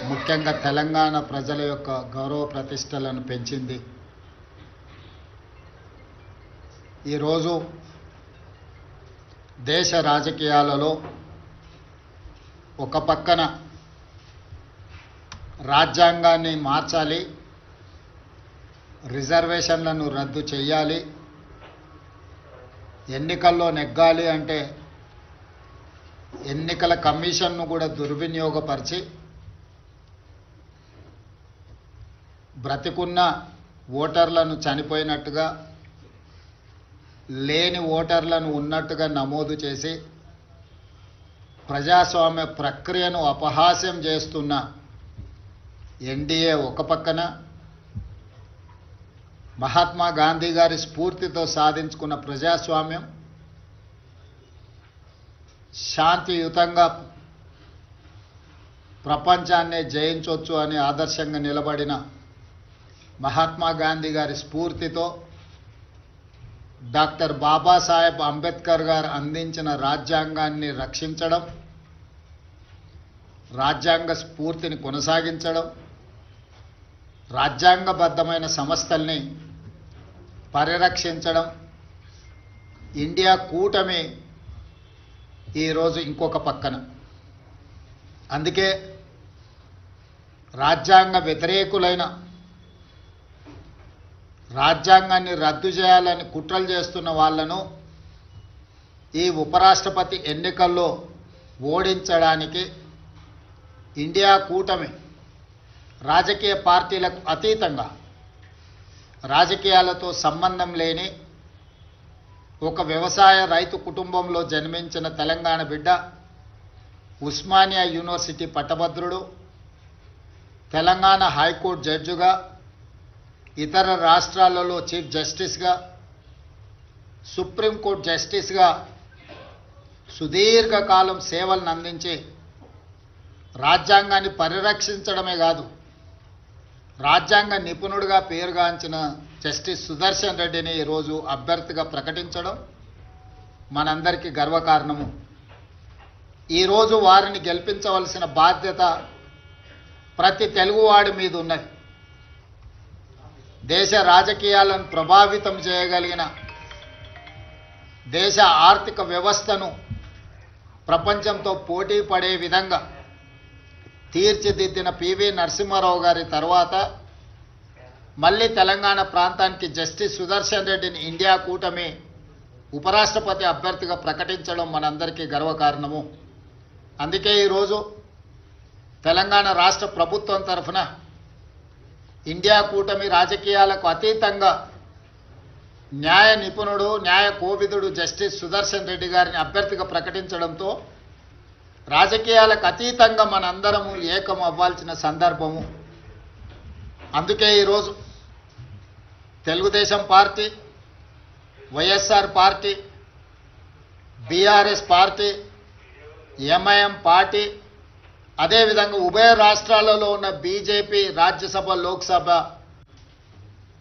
ముఖ్యంగా తెలంగాణ ప్రజల యొక్క గౌరవ ప్రతిష్టలను పెంచింది. ఈరోజు దేశ రాజకీయాలలో ఒక పక్కన రాజ్యాంగాన్ని మార్చాలి, రిజర్వేషన్లను రద్దు చేయాలి, ఎన్నికల్లో నెగ్గాలి అంటే ఎన్నికల కమిషన్ను కూడా దుర్వినియోగపరిచి బ్రతికున్న ఓటర్లను చనిపోయినట్టుగా, లేని ఓటర్లను ఉన్నట్టుగా నమోదు చేసి ప్రజాస్వామ్య ప్రక్రియను అపహాస్యం చేస్తున్న ఎన్డీఏ ఒక పక్కన, మహాత్మా గాంధీ గారి స్ఫూర్తితో సాధించుకున్న ప్రజాస్వామ్యం శాంతియుతంగా ప్రపంచాన్నే జయించవచ్చు అని ఆదర్శంగా నిలబడిన మహాత్మా గాంధీ గారి స్ఫూర్తితో డాక్టర్ బాబాసాహెబ్ అంబేద్కర్ గారు అందించిన రాజ్యాంగాన్ని రక్షించడం, రాజ్యాంగ స్ఫూర్తిని కొనసాగించడం, రాజ్యాంగబద్ధమైన సంస్థల్ని పరిరక్షించడం, ఇండియా కూటమి ఈరోజు ఇంకొక పక్కన. అందుకే రాజ్యాంగ వ్యతిరేకులైన, రాజ్యాంగాన్ని రద్దు చేయాలని కుట్రలు చేస్తున్న వాళ్లను ఈ ఉపరాష్ట్రపతి ఎన్నికల్లో ఓడించడానికి ఇండియా కూటమి రాజకీయ పార్టీలకు అతీతంగా, రాజకీయాలతో సంబంధం లేని ఒక వ్యవసాయ రైతు కుటుంబంలో జన్మించిన తెలంగాణ బిడ్డ, ఉస్మానియా యూనివర్సిటీ పట్టభద్రుడు, తెలంగాణ హైకోర్టు జడ్జిగా, ఇతర రాష్ట్రాలలో చీఫ్ జస్టిస్గా, సుప్రీంకోర్టు జస్టిస్గా సుదీర్ఘకాలం సేవలను అందించి రాజ్యాంగాన్ని పరిరక్షించడమే కాదు, రాజ్యాంగ నిపుణుడిగా పేరుగాంచిన జస్టిస్ సుదర్శన్ రెడ్డిని ఈరోజు అభ్యర్థిగా ప్రకటించడం మనందరికీ గర్వకారణము. ఈరోజు వారిని గెలిపించవలసిన బాధ్యత ప్రతి తెలుగువాడి మీద ఉన్నది. దేశ రాజకీయాలను ప్రభావితం చేయగలిగిన, దేశ ఆర్థిక వ్యవస్థను ప్రపంచంతో పోటీ పడే విధంగా తీర్చిదిద్దిన పివి నరసింహారావు గారి తర్వాత మళ్ళీ తెలంగాణ ప్రాంతానికి జస్టిస్ సుదర్శన్ రెడ్డిని ఇండియా కూటమి ఉపరాష్ట్రపతి అభ్యర్థిగా ప్రకటించడం మనందరికీ గర్వకారణము. అందుకే ఈరోజు తెలంగాణ రాష్ట్ర ప్రభుత్వం తరఫున ఇండియా కూటమి రాజకీయాలకు అతీతంగా న్యాయ నిపుణుడు, న్యాయ కోవిదుడు జస్టిస్ సుదర్శన్ రెడ్డి గారిని అభ్యర్థిగా ప్రకటించడంతో రాజకీయాలకు అతీతంగా మనందరము ఏకం అవ్వాల్సిన సందర్భము. అందుకే ఈరోజు Telugu Desam party, YSR party, BRS party, MIM party, అదేవిధంగా ఉభయ రాష్ట్రాలలో ఉన్న బీజేపీ రాజ్యసభ, లోక్సభ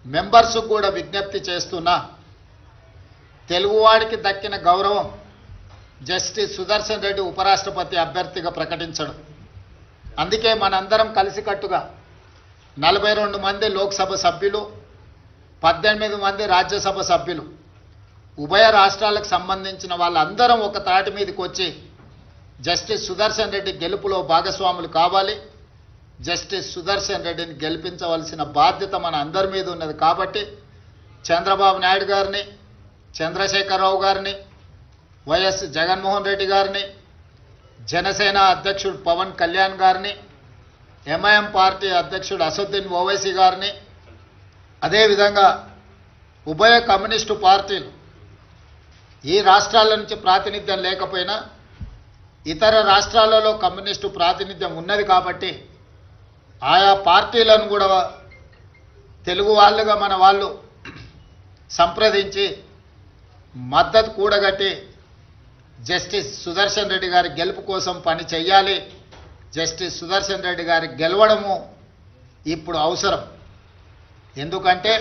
మెంబర్స్ కూడా విజ్ఞప్తి చేస్తున్నా, తెలుగువాడికి దక్కిన గౌరవం జస్టిస్ సుదర్శన్ రెడ్డి ఉపరాష్ట్రపతి అభ్యర్థిగా ప్రకటించడం. అందుకే మనందరం కలిసికట్టుగా 42 మంది లోక్సభ సభ్యులు, 18 మంది రాజ్యసభ సభ్యులు, ఉభయ రాష్ట్రాలకు సంబంధించిన వాళ్ళందరం ఒక తాటి మీదకి వచ్చి జస్టిస్ సుదర్శన్ రెడ్డి గెలుపులో భాగస్వాములు కావాలి. జస్టిస్ సుదర్శన్ రెడ్డిని గెలిపించవలసిన బాధ్యత మన అందరి మీద ఉన్నది. కాబట్టి చంద్రబాబు నాయుడు గారిని, చంద్రశేఖరరావు గారిని, వైఎస్ జగన్మోహన్ రెడ్డి గారిని, జనసేన అధ్యక్షుడు పవన్ కళ్యాణ్ గారిని, ఎంఐఎం పార్టీ అధ్యక్షుడు అసదుద్దీన్ ఓవైసీ గారిని, అదేవిధంగా ఉభయ కమ్యూనిస్టు పార్టీలు, ఈ రాష్ట్రాల నుంచి ప్రాతినిధ్యం లేకపోయినా ఇతర రాష్ట్రాలలో కమ్యూనిస్టు ప్రాతినిధ్యం ఉన్నది కాబట్టి ఆయా పార్టీలను కూడా తెలుగు వాళ్ళుగా మన వాళ్ళు సంప్రదించి మద్దతు కూడగట్టి జస్టిస్ సుదర్శన్ రెడ్డి గారి గెలుపు కోసం పని చేయాలి. జస్టిస్ సుదర్శన్ రెడ్డి గారి గెలవడము ఇప్పుడు అవసరం. ఎందుకంటే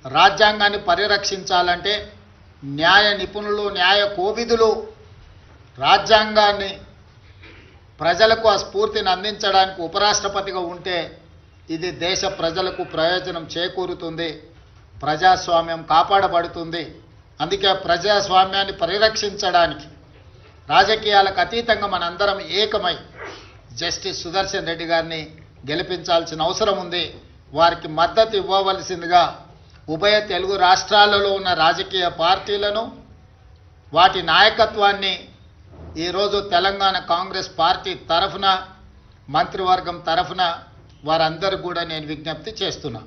రాజ్యాంగాన్ని పరిరక్షించాలంటే న్యాయ నిపుణులు, న్యాయ కోవిదులు రాజ్యాంగాన్ని ప్రజలకు ఆ స్ఫూర్తిని అందించడానికి ఉపరాష్ట్రపతిగా ఉంటే ఇది దేశ ప్రజలకు ప్రయోజనం చేకూరుతుంది, ప్రజాస్వామ్యం కాపాడబడుతుంది. అందుకే ప్రజాస్వామ్యాన్ని పరిరక్షించడానికి రాజకీయాలకు అతీతంగా మనందరం ఏకమై జస్టిస్ సుదర్శన్ రెడ్డి గారిని గెలిపించాల్సిన అవసరం ఉంది. వారికి మద్దతు ఇవ్వవలసిందిగా ఉభయ తెలుగు రాష్ట్రాలలో ఉన్న రాజకీయ పార్టీలను, వాటి నాయకత్వాన్ని ఈరోజు తెలంగాణ కాంగ్రెస్ పార్టీ తరఫున, మంత్రివర్గం తరఫున వారందరూ కూడా నేను విజ్ఞప్తి చేస్తున్నా.